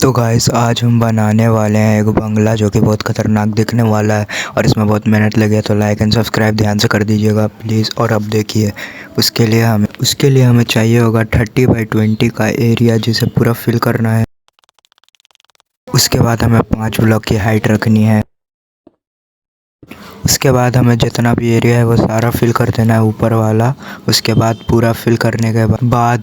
तो गाइस आज हम बनाने वाले हैं एक बंगला जो कि बहुत ख़तरनाक दिखने वाला है और इसमें बहुत मेहनत लगी है। तो लाइक एंड सब्सक्राइब ध्यान से कर दीजिएगा प्लीज़। और अब देखिए उसके लिए हमें चाहिए होगा 30x20 का एरिया जिसे पूरा फिल करना है। उसके बाद हमें 5 ब्लॉक की हाइट रखनी है। उसके बाद हमें जितना भी एरिया है वो सारा फिल कर देना है ऊपर वाला। उसके बाद पूरा फिल करने के बाद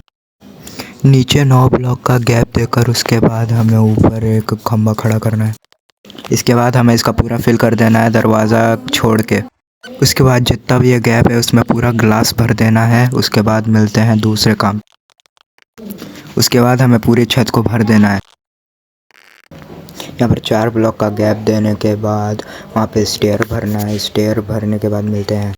नीचे 9 ब्लॉक का गैप देकर उसके बाद हमें ऊपर एक खंभा खड़ा करना है। इसके बाद हमें इसका पूरा फिल कर देना है दरवाज़ा छोड़ के। उसके बाद जितना भी ये गैप है उसमें पूरा ग्लास भर देना है। उसके बाद मिलते हैं दूसरे काम। उसके बाद हमें पूरी छत को भर देना है। यहाँ पर 4 ब्लॉक का गैप देने के बाद वहाँ पे स्टेयर भरना है। स्टेयर भरने के बाद मिलते हैं।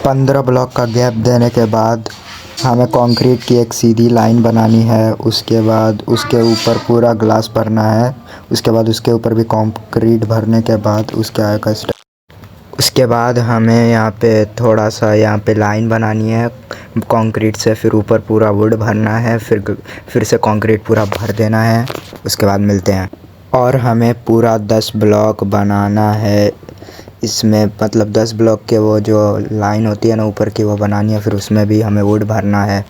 15 ब्लॉक का गैप देने के बाद हमें कंक्रीट की एक सीधी लाइन बनानी है। उसके बाद उसके ऊपर पूरा ग्लास भरना है। उसके बाद उसके ऊपर भी कंक्रीट भरने के बाद उसके आगे का उसके बाद हमें यहाँ पे थोड़ा सा यहाँ पे लाइन बनानी है कंक्रीट से। फिर ऊपर पूरा वुड भरना है। फिर से कंक्रीट पूरा भर देना है। उसके बाद मिलते हैं। और हमें पूरा 10 ब्लॉक बनाना है इसमें, मतलब 10 ब्लॉक के वो जो लाइन होती है ना ऊपर की वो बनानी है। फिर उसमें भी हमें वुड भरना है।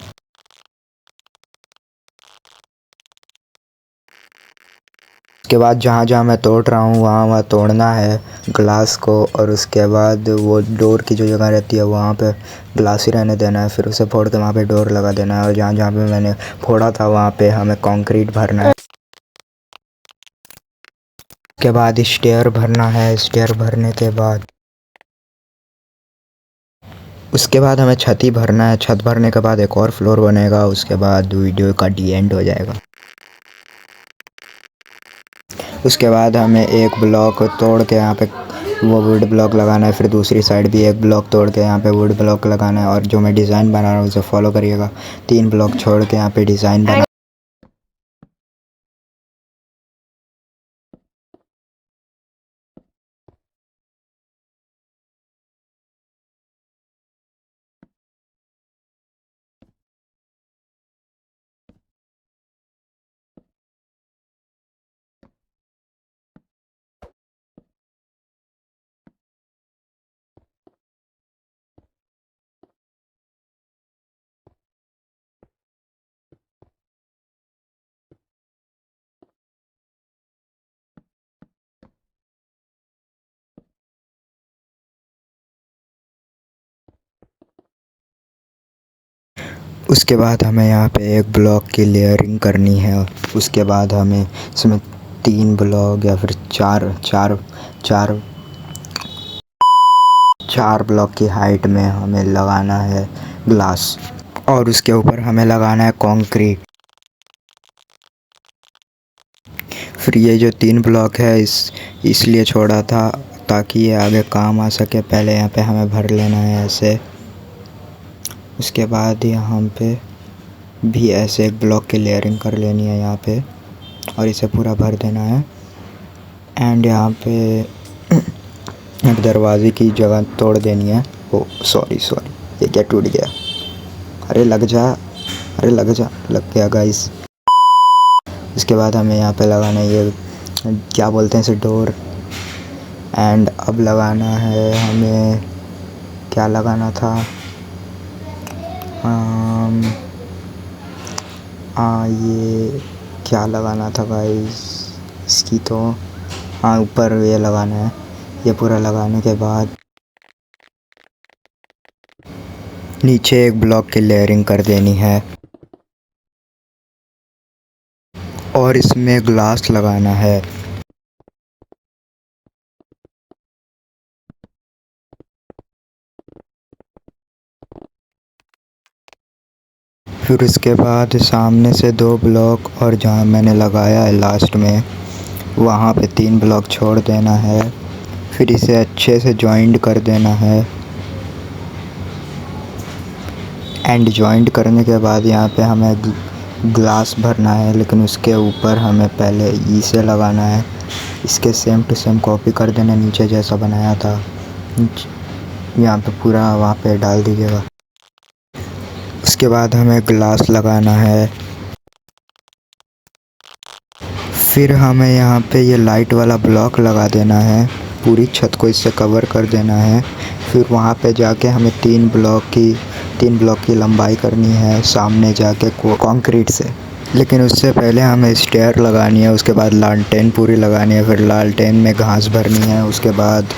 उसके बाद जहाँ जहाँ मैं तोड़ रहा हूँ वहाँ वहाँ तोड़ना है ग्लास को। और उसके बाद वो डोर की जो जगह रहती है वहाँ पे ग्लास ही रहने देना है। फिर उसे फोड़ के वहाँ पे डोर लगा देना है। और जहाँ जहाँ पे मैंने फोड़ा था वहाँ पे हमें कंक्रीट भरना है। उसके बाद स्टेयर भरना है। स्टेयर भरने के बाद उसके बाद हमें छत ही भरना है। छत भरने के बाद एक और फ्लोर बनेगा। उसके बाद वीडियो का डी एंड हो जाएगा। उसके बाद हमें एक ब्लॉक तोड़ के यहाँ पे वो वुड ब्लॉक लगाना है। फिर दूसरी साइड भी एक ब्लॉक तोड़ के यहाँ पे वुड ब्लॉक लगाना है। और जो मैं डिज़ाइन बना रहा हूँ उसे फॉलो करिएगा। 3 ब्लॉक छोड़ के यहाँ पे डिज़ाइन बना। उसके बाद हमें यहाँ पे एक ब्लॉक की लेयरिंग करनी है। उसके बाद हमें इसमें 3 ब्लॉक या फिर चार ब्लॉक की हाइट में हमें लगाना है ग्लास। और उसके ऊपर हमें लगाना है कंक्रीट। फिर ये जो 3 ब्लॉक है इसलिए छोड़ा था ताकि ये आगे काम आ सके। पहले यहाँ पे हमें भर लेना है ऐसे। उसके बाद यहाँ पे भी ऐसे एक ब्लॉक की लेयरिंग कर लेनी है यहाँ पे और इसे पूरा भर देना है। एंड यहाँ पे एक दरवाजे की जगह तोड़ देनी है। ओ सॉरी ये क्या टूट गया? अरे लग गया गाइस। इसके बाद हमें यहाँ पे लगाना है ये क्या बोलते हैं इसे, डोर। एंड अब लगाना है हमें, क्या लगाना था, ये क्या लगाना था गाइस इसकी तो, हाँ ऊपर ये लगाना है। ये पूरा लगाने के बाद नीचे एक ब्लॉक की लेयरिंग कर देनी है और इसमें ग्लास लगाना है। फिर उसके बाद सामने से 2 ब्लॉक और जहाँ मैंने लगाया है लास्ट में वहाँ पे 3 ब्लॉक छोड़ देना है। फिर इसे अच्छे से जॉइंट कर देना है। एंड जॉइंट करने के बाद यहाँ पे हमें ग्लास भरना है, लेकिन उसके ऊपर हमें पहले इसे लगाना है। इसके सेम टू सेम कॉपी कर देना नीचे जैसा बनाया था। यहाँ पे पूरा वहाँ पे डाल दीजिएगा। उसके बाद हमें ग्लास लगाना है। फिर हमें यहाँ पे ये लाइट वाला ब्लॉक लगा देना है, पूरी छत को इससे कवर कर देना है। फिर वहाँ पे जाके हमें 3 ब्लॉक की लंबाई करनी है सामने जाके कंक्रीट से। लेकिन उससे पहले हमें स्टेयर लगानी है, उसके बाद लालटेन पूरी लगानी है, फिर लालटेन में घास भरनी है। उसके बाद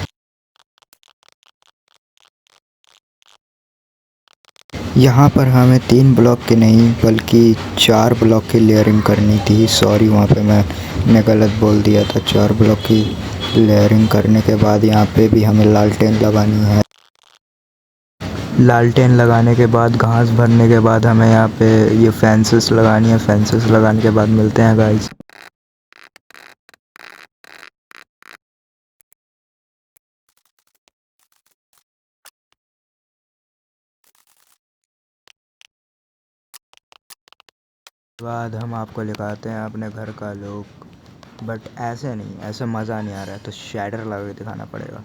यहाँ पर हमें 3 ब्लॉक की नहीं बल्कि 4 ब्लॉक की लेयरिंग करनी थी। सॉरी, वहाँ पे मैंने गलत बोल दिया था। 4 ब्लॉक की लेयरिंग करने के बाद यहाँ पे भी हमें लालटेन लगानी है। लालटेन लगाने के बाद घास भरने के बाद हमें यहाँ पे ये फेंसेस लगानी है। फेंसेस लगाने के बाद मिलते हैं गाइस। बाद हम आपको दिखाते हैं अपने घर का लुक, बट ऐसे नहीं, ऐसे मज़ा नहीं आ रहा है तो शैडर लगा के दिखाना पड़ेगा।